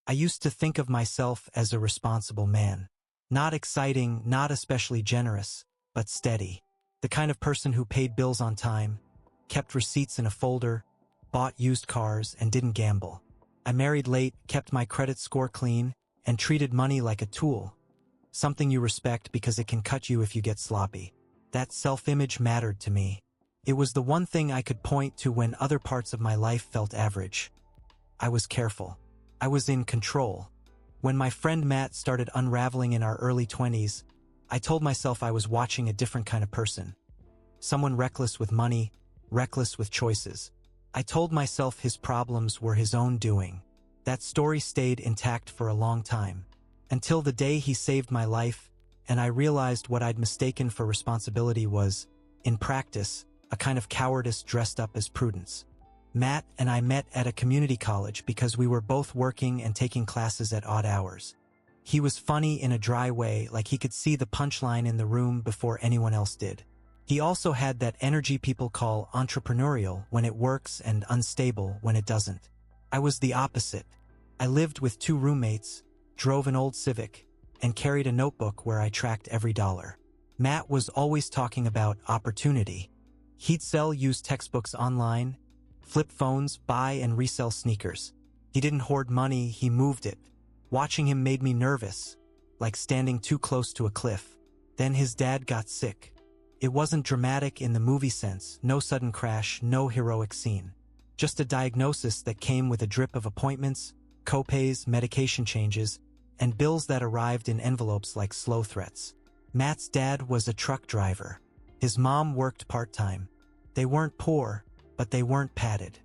I used to think of myself as a responsible man. Not exciting, not especially generous, but steady. The kind of person who paid bills on time, kept receipts in a folder, bought used cars, and didn't gamble. I married late, kept my credit score clean, and treated money like a tool. Something you respect because it can cut you if you get sloppy. That self-image mattered to me. It was the one thing I could point to when other parts of my life felt average. I was careful. I was in control. When my friend Matt started unraveling in our early 20s, I told myself I was watching a different kind of person. Someone reckless with money, reckless with choices. I told myself his problems were his own doing. That story stayed intact for a long time. Until the day he saved my life, and I realized what I'd mistaken for responsibility was, in practice, a kind of cowardice dressed up as prudence. Matt and I met at a community college because we were both working and taking classes at odd hours. He was funny in a dry way, like he could see the punchline in the room before anyone else did. He also had that energy people call entrepreneurial when it works and unstable when it doesn't. I was the opposite. I lived with 2 roommates, drove an old Civic, and carried a notebook where I tracked every dollar. Matt was always talking about opportunity. He'd sell used textbooks online, flip phones, buy and resell sneakers. He didn't hoard money, he moved it. Watching him made me nervous, like standing too close to a cliff. Then his dad got sick. It wasn't dramatic in the movie sense, no sudden crash, no heroic scene. Just a diagnosis that came with a drip of appointments, co-pays, medication changes, and bills that arrived in envelopes like slow threats. Matt's dad was a truck driver. His mom worked part-time. They weren't poor, but they weren't padded.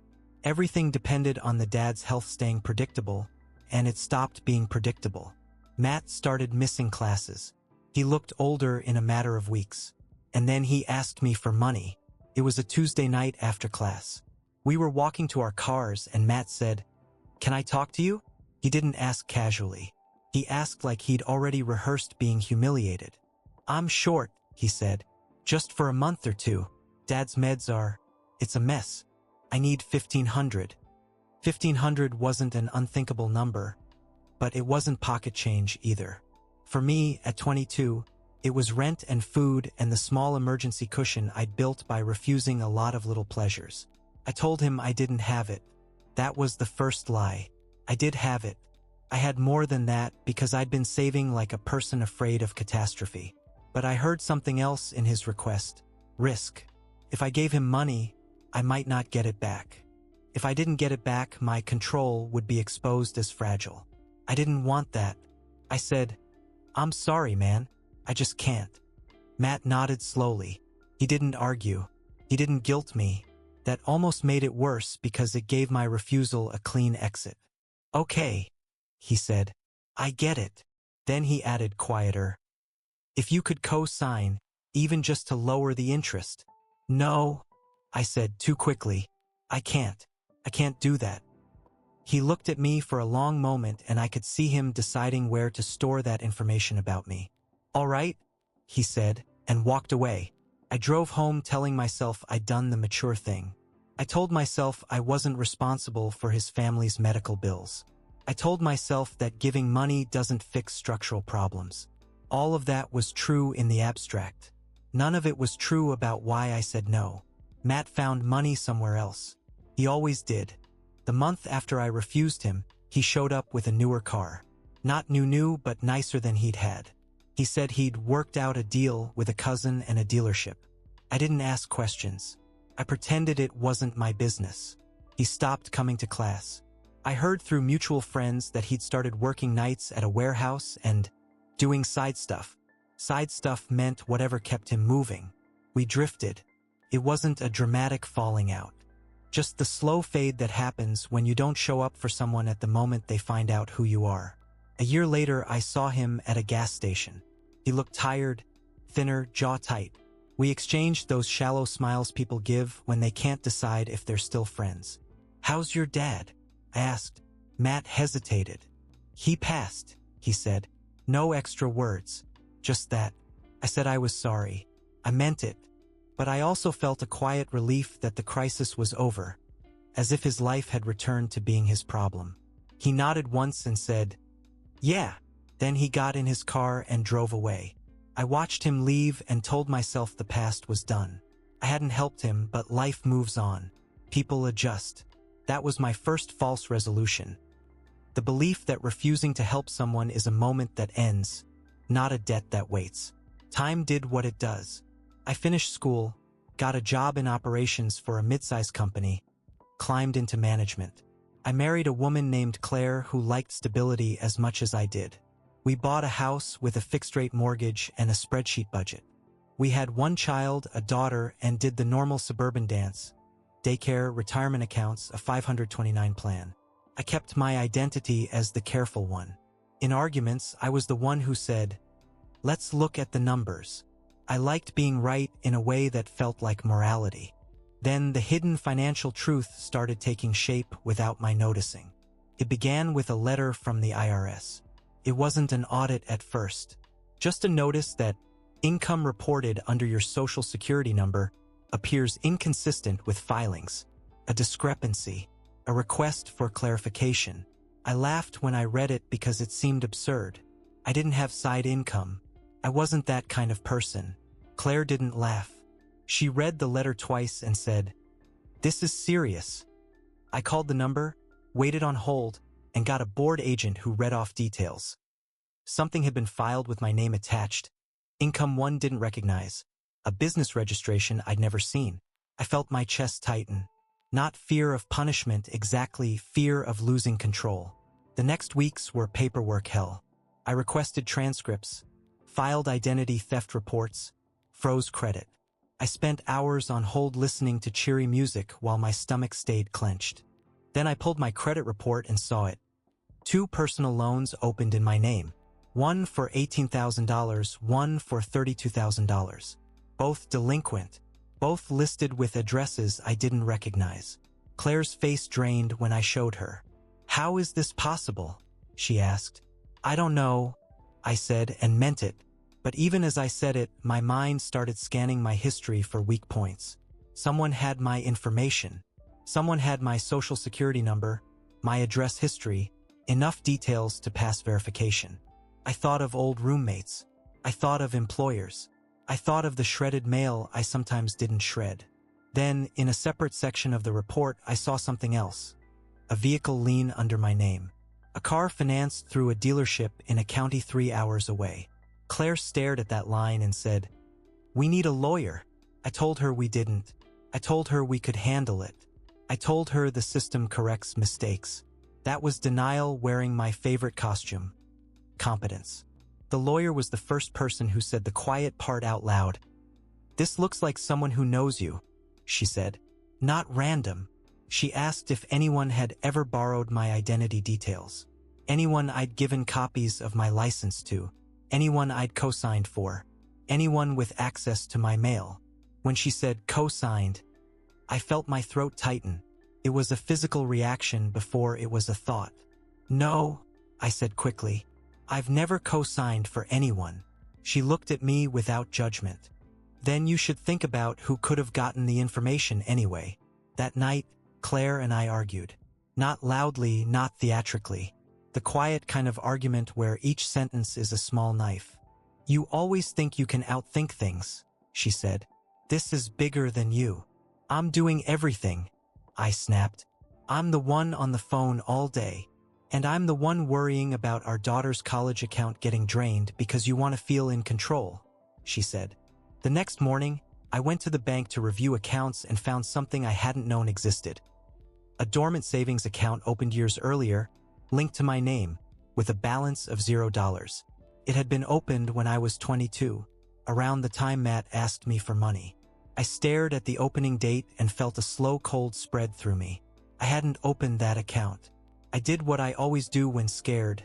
Everything depended on the dad's health staying predictable, and it stopped being predictable. Matt started missing classes. He looked older in a matter of weeks. And then he asked me for money. It was a Tuesday night after class. We were walking to our cars and Matt said, "Can I talk to you?" He didn't ask casually. He asked like he'd already rehearsed being humiliated. "I'm short," he said. "Just for a month or 2. Dad's meds are... It's a mess. I need 1,500. 1,500 wasn't an unthinkable number, but it wasn't pocket change either. For me, at 22, it was rent and food and the small emergency cushion I'd built by refusing a lot of little pleasures. I told him I didn't have it. That was the first lie. I did have it. I had more than that because I'd been saving like a person afraid of catastrophe. But I heard something else in his request. Risk. If I gave him money, I might not get it back. If I didn't get it back, my control would be exposed as fragile. I didn't want that. I said, "I'm sorry, man. I just can't." Matt nodded slowly. He didn't argue. He didn't guilt me. That almost made it worse because it gave my refusal a clean exit. "Okay," he said. "I get it." Then he added quieter, "If you could co-sign, even just to lower the interest." "No," I said too quickly. I can't do that." He looked at me for a long moment and I could see him deciding where to store that information about me. "All right," he said, and walked away. I drove home telling myself I'd done the mature thing. I told myself I wasn't responsible for his family's medical bills. I told myself that giving money doesn't fix structural problems. All of that was true in the abstract. None of it was true about why I said no. Matt found money somewhere else. He always did. The month after I refused him, he showed up with a newer car. Not new, but nicer than he'd had. He said he'd worked out a deal with a cousin and a dealership. I didn't ask questions. I pretended it wasn't my business. He stopped coming to class. I heard through mutual friends that he'd started working nights at a warehouse and doing side stuff. Side stuff meant whatever kept him moving. We drifted. It wasn't a dramatic falling out. Just the slow fade that happens when you don't show up for someone at the moment they find out who you are. A year later, I saw him at a gas station. He looked tired, thinner, jaw tight. We exchanged those shallow smiles people give when they can't decide if they're still friends. "How's your dad?" I asked. Matt hesitated. "He passed," he said. No extra words. Just that. I said I was sorry. I meant it. But I also felt a quiet relief that the crisis was over, as if his life had returned to being his problem. He nodded once and said, "Yeah." Then he got in his car and drove away. I watched him leave and told myself the past was done. I hadn't helped him, but life moves on. People adjust. That was my first false resolution. The belief that refusing to help someone is a moment that ends, not a debt that waits. Time did what it does. I finished school, got a job in operations for a mid-sized company, climbed into management. I married a woman named Claire who liked stability as much as I did. We bought a house with a fixed-rate mortgage and a spreadsheet budget. We had one child, a daughter, and did the normal suburban dance. Daycare, retirement accounts, a 529 plan. I kept my identity as the careful one. In arguments, I was the one who said, "Let's look at the numbers." I liked being right in a way that felt like morality. Then the hidden financial truth started taking shape without my noticing. It began with a letter from the IRS. It wasn't an audit at first, just a notice that income reported under your social security number appears inconsistent with filings, a discrepancy, a request for clarification. I laughed when I read it because it seemed absurd. I didn't have side income. I wasn't that kind of person. Claire didn't laugh. She read the letter twice and said, "This is serious." I called the number, waited on hold, and got a board agent who read off details. Something had been filed with my name attached. Income one didn't recognize. A business registration I'd never seen. I felt my chest tighten. Not fear of punishment, exactly fear of losing control. The next weeks were paperwork hell. I requested transcripts, filed identity theft reports, froze credit. I spent hours on hold listening to cheery music while my stomach stayed clenched. Then I pulled my credit report and saw it. 2 personal loans opened in my name. One for $18,000, one for $32,000. Both delinquent. Both listed with addresses I didn't recognize. Claire's face drained when I showed her. "How is this possible?" she asked. "I don't know," I said, and meant it. But even as I said it, my mind started scanning my history for weak points. Someone had my information. Someone had my social security number, my address history, enough details to pass verification. I thought of old roommates. I thought of employers. I thought of the shredded mail I sometimes didn't shred. Then, in a separate section of the report, I saw something else. A vehicle lien under my name. A car financed through a dealership in a county 3 hours away. Claire stared at that line and said, "We need a lawyer." I told her we didn't. I told her we could handle it. I told her the system corrects mistakes. That was denial wearing my favorite costume. Competence. The lawyer was the first person who said the quiet part out loud. "This looks like someone who knows you," she said. "Not random." She asked if anyone had ever borrowed my identity details. Anyone I'd given copies of my license to. Anyone I'd co-signed for. Anyone with access to my mail. When she said co-signed, I felt my throat tighten. It was a physical reaction before it was a thought. "No," I said quickly. "I've never co-signed for anyone." She looked at me without judgment. "Then you should think about who could have gotten the information anyway." That night, Claire and I argued. Not loudly, not theatrically. The quiet kind of argument where each sentence is a small knife. "You always think you can outthink things," she said. "This is bigger than you." "I'm doing everything," I snapped. "I'm the one on the phone all day. And I'm the one worrying about our daughter's college account getting drained because you want to feel in control," she said. The next morning, I went to the bank to review accounts and found something I hadn't known existed. A dormant savings account opened years earlier, linked to my name, with a balance of $0. It had been opened when I was 22, around the time Matt asked me for money. I stared at the opening date and felt a slow cold spread through me. I hadn't opened that account. I did what I always do when scared.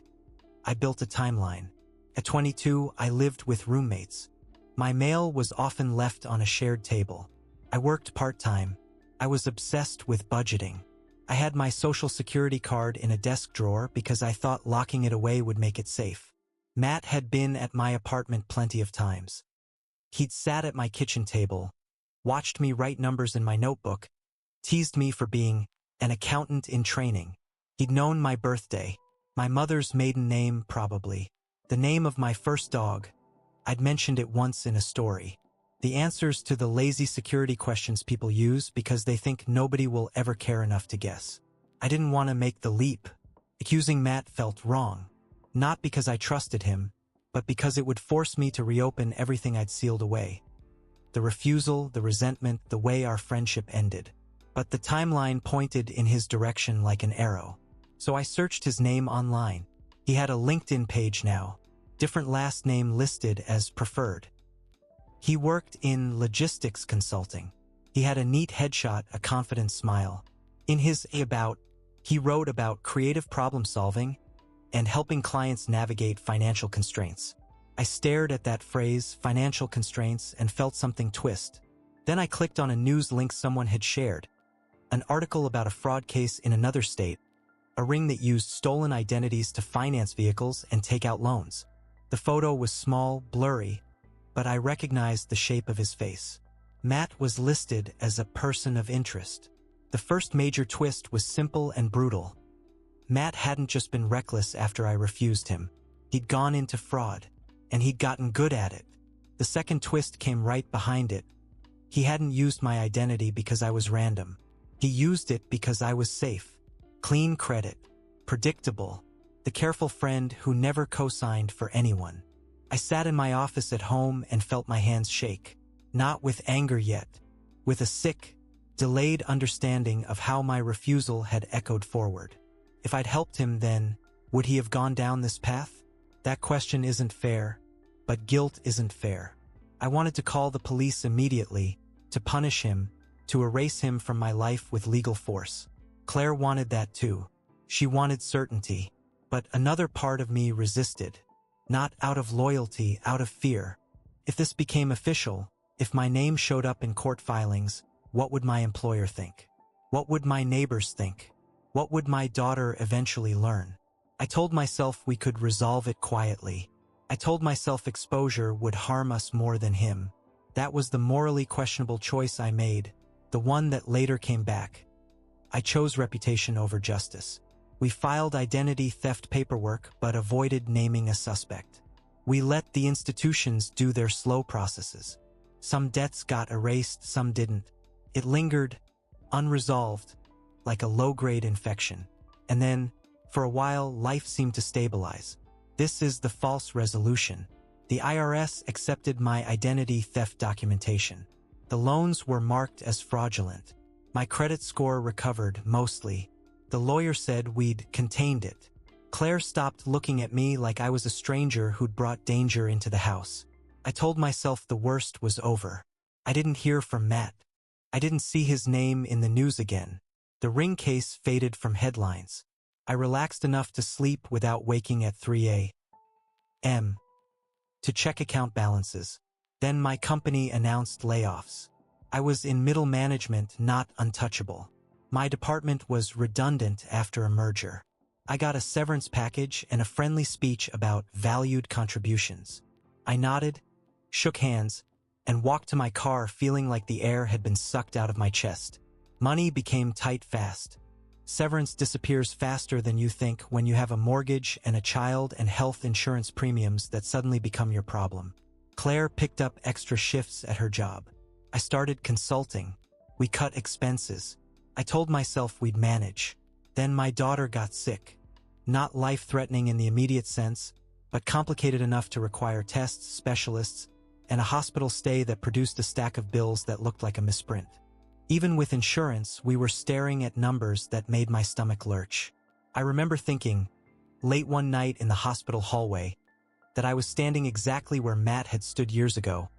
I built a timeline. At 22, I lived with roommates. My mail was often left on a shared table. I worked part-time. I was obsessed with budgeting. I had my social security card in a desk drawer because I thought locking it away would make it safe. Matt had been at my apartment plenty of times. He'd sat at my kitchen table, watched me write numbers in my notebook, teased me for being an accountant in training. He'd known my birthday, my mother's maiden name probably, the name of my first dog. I'd mentioned it once in a story. The answers to the lazy security questions people use because they think nobody will ever care enough to guess. I didn't want to make the leap. Accusing Matt felt wrong. Not because I trusted him, but because it would force me to reopen everything I'd sealed away. The refusal, the resentment, the way our friendship ended. But the timeline pointed in his direction like an arrow. So I searched his name online. He had a LinkedIn page now, different last name listed as preferred. He worked in logistics consulting. He had a neat headshot, a confident smile. In his about, he wrote about creative problem solving and helping clients navigate financial constraints. I stared at that phrase, financial constraints, and felt something twist. Then I clicked on a news link someone had shared. An article about a fraud case in another state, a ring that used stolen identities to finance vehicles and take out loans. The photo was small, blurry, but I recognized the shape of his face. Matt was listed as a person of interest. The first major twist was simple and brutal. Matt hadn't just been reckless after I refused him. He'd gone into fraud, and he'd gotten good at it. The second twist came right behind it. He hadn't used my identity because I was random. He used it because I was safe. Clean credit. Predictable. The careful friend who never co-signed for anyone. I sat in my office at home and felt my hands shake. Not with anger yet. With a sick, delayed understanding of how my refusal had echoed forward. If I'd helped him then, would he have gone down this path? That question isn't fair, but guilt isn't fair. I wanted to call the police immediately, to punish him, to erase him from my life with legal force. Claire wanted that too. She wanted certainty. But another part of me resisted. Not out of loyalty, out of fear. If this became official, if my name showed up in court filings, what would my employer think? What would my neighbors think? What would my daughter eventually learn? I told myself we could resolve it quietly. I told myself exposure would harm us more than him. That was the morally questionable choice I made, the one that later came back. I chose reputation over justice. We filed identity theft paperwork but avoided naming a suspect. We let the institutions do their slow processes. Some debts got erased, some didn't. It lingered, unresolved, like a low-grade infection. And then, for a while, life seemed to stabilize. This is the false resolution. The IRS accepted my identity theft documentation. The loans were marked as fraudulent. My credit score recovered, mostly. The lawyer said we'd contained it. Claire stopped looking at me like I was a stranger who'd brought danger into the house. I told myself the worst was over. I didn't hear from Matt. I didn't see his name in the news again. The ring case faded from headlines. I relaxed enough to sleep without waking at 3 a.m. to check account balances. Then my company announced layoffs. I was in middle management, not untouchable. My department was redundant after a merger. I got a severance package and a friendly speech about valued contributions. I nodded, shook hands, and walked to my car feeling like the air had been sucked out of my chest. Money became tight fast. Severance disappears faster than you think when you have a mortgage and a child and health insurance premiums that suddenly become your problem. Claire picked up extra shifts at her job. I started consulting. We cut expenses. I told myself we'd manage. Then my daughter got sick. Not life-threatening in the immediate sense, but complicated enough to require tests, specialists, and a hospital stay that produced a stack of bills that looked like a misprint. Even with insurance, we were staring at numbers that made my stomach lurch. I remember thinking, late one night in the hospital hallway, that I was standing exactly where Matt had stood years ago.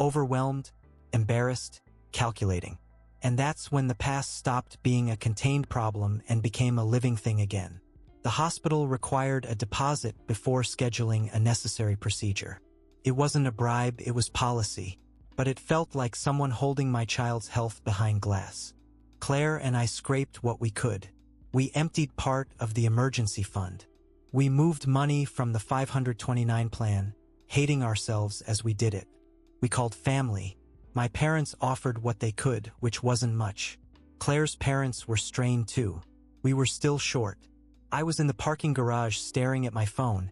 Overwhelmed, embarrassed, calculating. And that's when the past stopped being a contained problem and became a living thing again. The hospital required a deposit before scheduling a necessary procedure. It wasn't a bribe, it was policy, but it felt like someone holding my child's health behind glass. Claire and I scraped what we could. We emptied part of the emergency fund. We moved money from the 529 plan, hating ourselves as we did it. We called family. My parents offered what they could, which wasn't much. Claire's parents were strained too. We were still short. I was in the parking garage staring at my phone,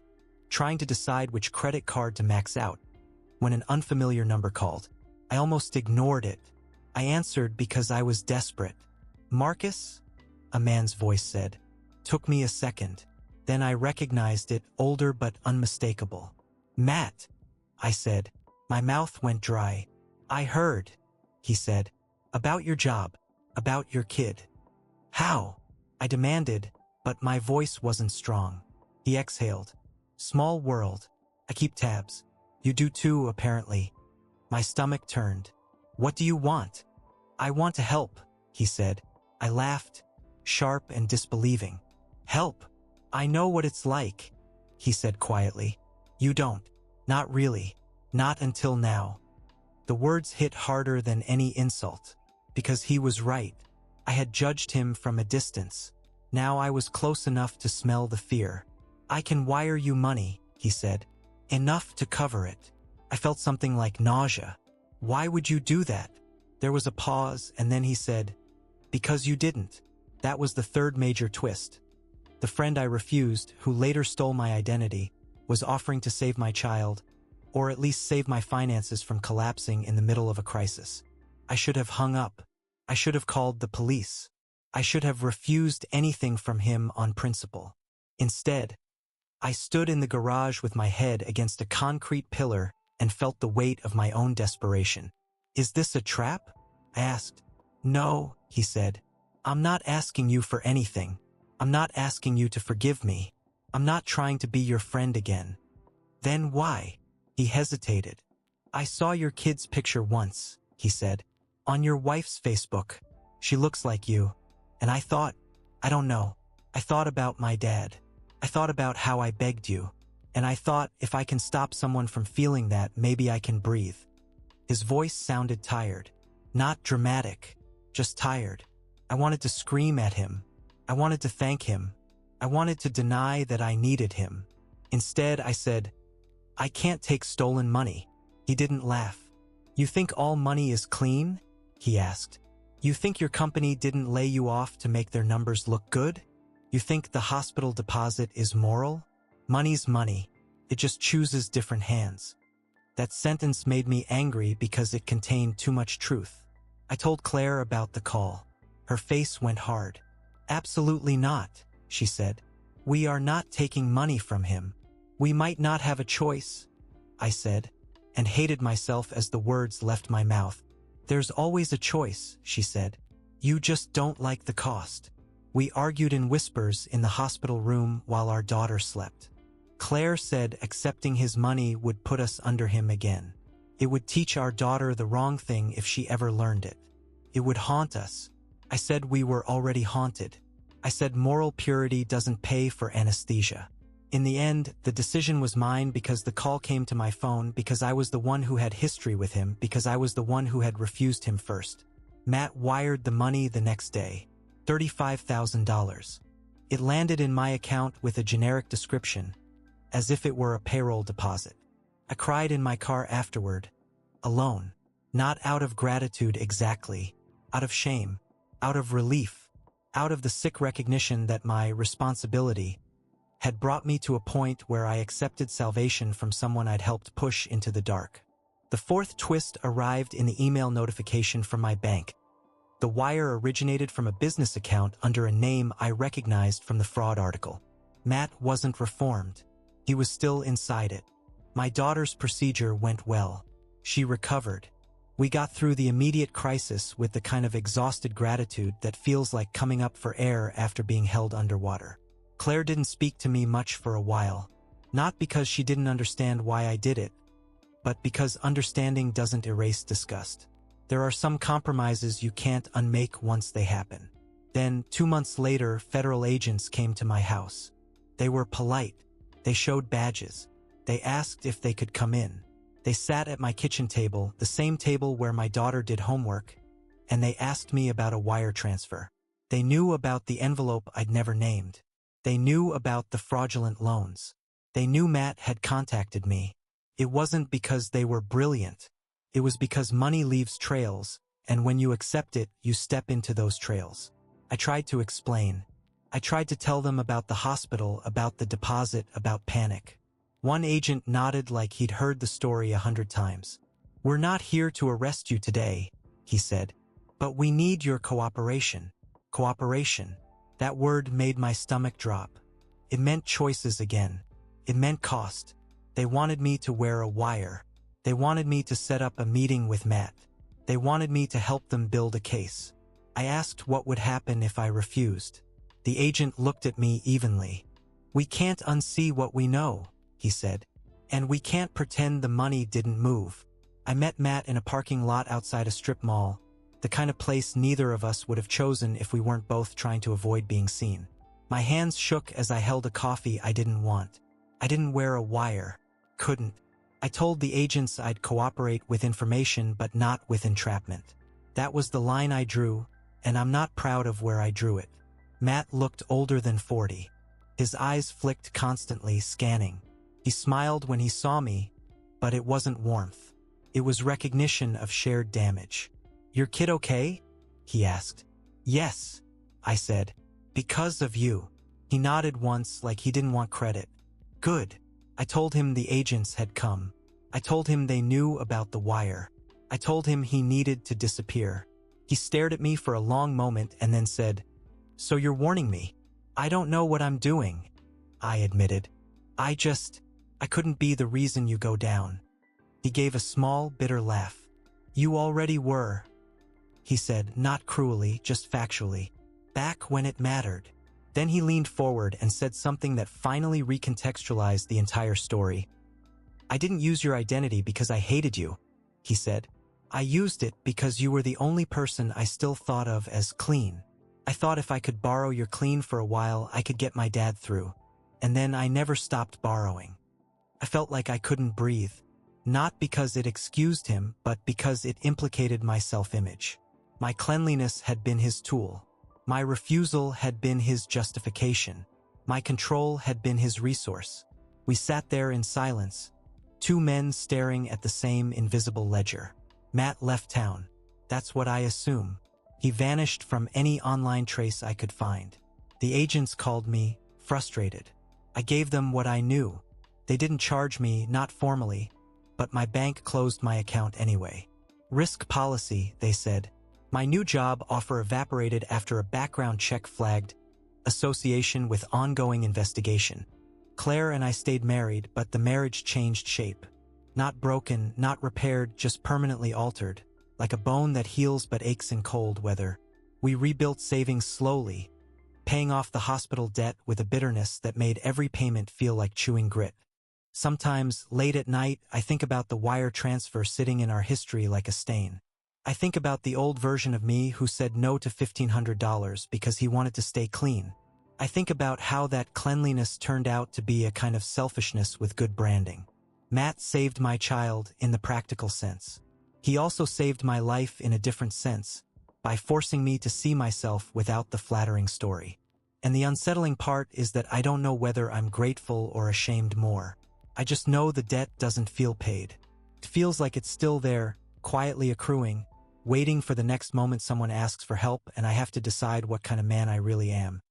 trying to decide which credit card to max out, when an unfamiliar number called. I almost ignored it. I answered because I was desperate. "Marcus?" a man's voice said. Took me a second. Then I recognized it, older but unmistakable. "Matt," I said. My mouth went dry. "I heard," he said, "about your job, about your kid." "How?" I demanded, but my voice wasn't strong. He exhaled. "Small world. I keep tabs. You do too, apparently." My stomach turned. "What do you want?" "I want to help," he said. I laughed, sharp and disbelieving. "Help? I know what it's like," he said quietly. "You don't. Not really. Not until now." The words hit harder than any insult, because he was right. I had judged him from a distance. Now I was close enough to smell the fear. "I can wire you money," he said. "Enough to cover it." I felt something like nausea. "Why would you do that?" There was a pause, and then he said, "Because you didn't." That was the third major twist. The friend I refused, who later stole my identity, was offering to save my child, or at least save my finances from collapsing in the middle of a crisis. I should have hung up. I should have called the police. I should have refused anything from him on principle. Instead, I stood in the garage with my head against a concrete pillar and felt the weight of my own desperation. "Is this a trap?" I asked. "No," he said. "I'm not asking you for anything. I'm not asking you to forgive me. I'm not trying to be your friend again." "Then why?" He hesitated. "I saw your kid's picture once," he said. "On your wife's Facebook. She looks like you. And I thought, I don't know. I thought about my dad. I thought about how I begged you. And I thought, if I can stop someone from feeling that, maybe I can breathe." His voice sounded tired. Not dramatic, just tired. I wanted to scream at him. I wanted to thank him. I wanted to deny that I needed him. Instead, I said, "I can't take stolen money." He didn't laugh. "You think all money is clean?" he asked. "You think your company didn't lay you off to make their numbers look good? You think the hospital deposit is moral? Money's money. It just chooses different hands." That sentence made me angry because it contained too much truth. I told Claire about the call. Her face went hard. "Absolutely not," she said. "We are not taking money from him. We might not have a choice," I said, and hated myself as the words left my mouth. "There's always a choice," she said. "You just don't like the cost." We argued in whispers in the hospital room while our daughter slept. Claire said accepting his money would put us under him again. It would teach our daughter the wrong thing if she ever learned it. It would haunt us. I said we were already haunted. I said moral purity doesn't pay for anesthesia. In the end, the decision was mine because the call came to my phone, because I was the one who had history with him, because I was the one who had refused him first. Matt wired the money the next day. $35,000. It landed in my account with a generic description, as if it were a payroll deposit. I cried in my car afterward, alone. Not out of gratitude exactly, out of shame, out of relief, out of the sick recognition that my responsibility had brought me to a point where I accepted salvation from someone I'd helped push into the dark. The fourth twist arrived in the email notification from my bank. The wire originated from a business account under a name I recognized from the fraud article. Matt wasn't reformed. He was still inside it. My daughter's procedure went well. She recovered. We got through the immediate crisis with the kind of exhausted gratitude that feels like coming up for air after being held underwater. Claire didn't speak to me much for a while, not because she didn't understand why I did it, but because understanding doesn't erase disgust. There are some compromises you can't unmake once they happen. Then, 2 months later, federal agents came to my house. They were polite. They showed badges. They asked if they could come in. They sat at my kitchen table, the same table where my daughter did homework, and they asked me about a wire transfer. They knew about the envelope I'd never named. They knew about the fraudulent loans. They knew Matt had contacted me. It wasn't because they were brilliant. It was because money leaves trails, and when you accept it, you step into those trails. I tried to explain. I tried to tell them about the hospital, about the deposit, about panic. One agent nodded like he'd heard the story 100 times. "We're not here to arrest you today," he said, "but we need your cooperation." Cooperation. That word made my stomach drop. It meant choices again. It meant cost. They wanted me to wear a wire. They wanted me to set up a meeting with Matt. They wanted me to help them build a case. I asked what would happen if I refused. The agent looked at me evenly. "We can't unsee what we know," he said. "And we can't pretend the money didn't move." I met Matt in a parking lot outside a strip mall, the kind of place neither of us would have chosen if we weren't both trying to avoid being seen. My hands shook as I held a coffee I didn't want. I didn't wear a wire. Couldn't. I told the agents I'd cooperate with information but not with entrapment. That was the line I drew, and I'm not proud of where I drew it. Matt looked older than 40. His eyes flicked constantly, scanning. He smiled when he saw me, but it wasn't warmth. It was recognition of shared damage. "Your kid okay?" he asked. "Yes," I said. "Because of you." He nodded once like he didn't want credit. "Good." I told him the agents had come. I told him they knew about the wire. I told him he needed to disappear. He stared at me for a long moment and then said, "So you're warning me?" "I don't know what I'm doing," I admitted. I couldn't be the reason you go down." He gave a small, bitter laugh. "You already were," he said, not cruelly, just factually. "Back when it mattered." Then he leaned forward and said something that finally recontextualized the entire story. "I didn't use your identity because I hated you," he said. "I used it because you were the only person I still thought of as clean. I thought if I could borrow your clean for a while, I could get my dad through. And then I never stopped borrowing. I felt like I couldn't breathe. Not because it excused him, but because it implicated my self-image. My cleanliness had been his tool. My refusal had been his justification. My control had been his resource. We sat there in silence, two men staring at the same invisible ledger. Matt left town. That's what I assume. He vanished from any online trace I could find. The agents called me, frustrated. I gave them what I knew. They didn't charge me, not formally, but my bank closed my account anyway. "Risk policy," they said. My new job offer evaporated after a background check flagged association with ongoing investigation. Claire and I stayed married, but the marriage changed shape. Not broken, not repaired, just permanently altered, like a bone that heals but aches in cold weather. We rebuilt savings slowly, paying off the hospital debt with a bitterness that made every payment feel like chewing grit. Sometimes, late at night, I think about the wire transfer sitting in our history like a stain. I think about the old version of me who said no to $1,500 because he wanted to stay clean. I think about how that cleanliness turned out to be a kind of selfishness with good branding. Matt saved my child in the practical sense. He also saved my life in a different sense, by forcing me to see myself without the flattering story. And the unsettling part is that I don't know whether I'm grateful or ashamed more. I just know the debt doesn't feel paid. It feels like it's still there, quietly accruing, waiting for the next moment someone asks for help and I have to decide what kind of man I really am.